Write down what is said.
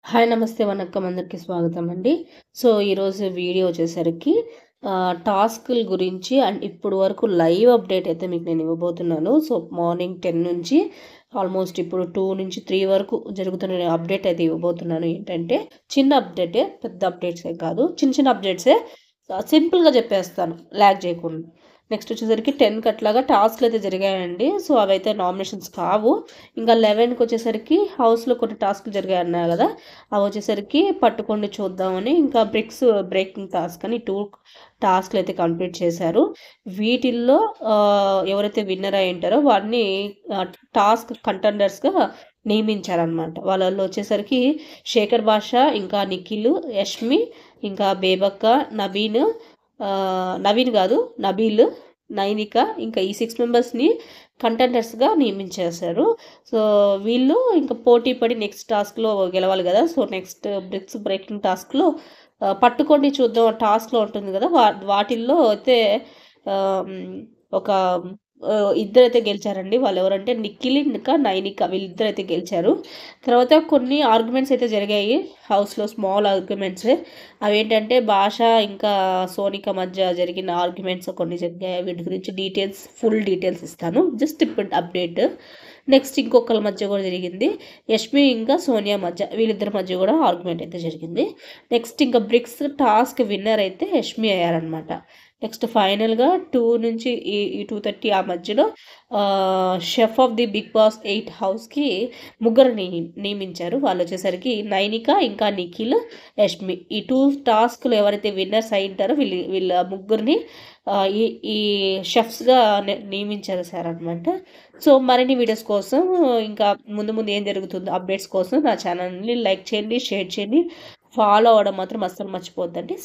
Hi నమస్తే వణక్కం అందరికీ స్వాగతం అండి. సో, ఈరోజు వీడియో వచ్చేసరికి టాస్కుల గురించి అండ్ ఇప్పుడు వరకు లైవ్ అప్డేట్ అయితే మీకు నేను ఇవ్వబోతున్నాను. సో, మార్నింగ్ 10 నుంచి ఆల్మోస్ట్ ఇప్పుడు 2 నుంచి 3 వరకు జరుగుతున్న అప్డేట్ అయితే ఇవ్వబోతున్నాను. ఏంటంటే చిన్న అప్డేటే, పెద్ద అప్డేట్సే కాదు. చిన్న చిన్న అప్డేట్సే సింపుల్‌గా చెప్పేస్తాను లాగ్ చేయకుండా. నెక్స్ట్ వచ్చేసరికి 10కి అట్లాగా టాస్క్‌లు అయితే జరిగాయండి. సో, అవైతే నామినేషన్స్ కావు. ఇంకా 11కి వచ్చేసరికి హౌస్‌లో కొన్ని టాస్క్‌లు జరిగాయన్నా కదా! అవి వచ్చేసరికి పట్టుకోండి చూద్దామని ఇంకా బ్రేకింగ్ టాస్క్ అని 2 టాస్క్‌లు అయితే కంప్లీట్ చేశారు. వీటిల్లో ఎవరైతే విన్నర్ అయి ఉంటారో వారిని టాస్క్ కంటెండర్స్‌గా నియమించారనమాట. వాళ్ళలో వచ్చేసరికి శేఖర్ భాష, ఇంకా నిఖిల్, యష్మి, ఇంకా బేబక్క, నవీన్ కాదు నబీల్, నైనిక, ఇంకా ఈ 6 మెంబర్స్‌ని కంటెండర్స్‌గా నియమించేశారు. సో, వీళ్ళు ఇంకా పోటీ పడి నెక్స్ట్ టాస్క్‌లో గెలవాలి కదా! సో, నెక్స్ట్ బ్రేకింగ్ టాస్క్‌లో పట్టుకోండి చూద్దాం టాస్క్‌లో ఉంటుంది కదా! వాటిల్లో అయితే ఆహ్, ఒక ఇద్దరైతే గెలిచారండి. వాళ్ళెవరంటే నిఖిల్, ఇంకా నైనిక వీళ్ళిద్దరైతే గెలిచారు. తర్వాత కొన్ని ఆర్గ్యుమెంట్స్ అయితే జరిగాయి హౌస్‌లో, స్మాల్ ఆర్గ్యుమెంట్సే. అవేంటంటే భాష ఇంకా సోనిక మధ్య జరిగిన ఆర్గ్యుమెంట్స్ కొన్ని జరిగాయి. వీటి గురించి ఫుల్ డీటెయిల్స్ ఇస్తాను. జస్ట్ ఇప్పుడు అప్డేట్. నెక్స్ట్ ఇంకొకళ్ళ మధ్య కూడా జరిగింది. యష్మి ఇంకా సోనియా మధ్య, వీళ్ళిద్దరి మధ్య కూడా ఆర్గ్యుమెంట్ అయితే జరిగింది. నెక్స్ట్ ఇంకా బ్రిక్స్ టాస్క్ విన్నర్ అయితే యష్మి అయ్యారనమాట. నెక్స్ట్ ఫైనల్‌గా 2 నుంచి ఈ 2:30 ఆ మధ్యలో chef of the Bigg Boss 8 హౌస్‌కి ముగ్గురిని నియమించారు. వాళ్ళొచ్చేసరికి నైనిక, ఇంకా నిఖిల్, యష్మి. ఈ 2 టాస్క్‌లు ఎవరైతే విన్నర్స్ అయి ఉంటారో వీళ్ళ ముగ్గురిని ఈ ఈ షెఫ్స్‌గా నియమించేసారనమాట. సో, మరిన్ని వీడియోస్ కోసం ఇంకా ముందు ముందు ఏం జరుగుతుందో అప్డేట్స్ కోసం నా ఛానల్‌ని లైక్ చేయండి, షేర్ చేయండి, ఫాలో అవ్వడం మాత్రం అస్సలు మర్చిపోవద్దండి.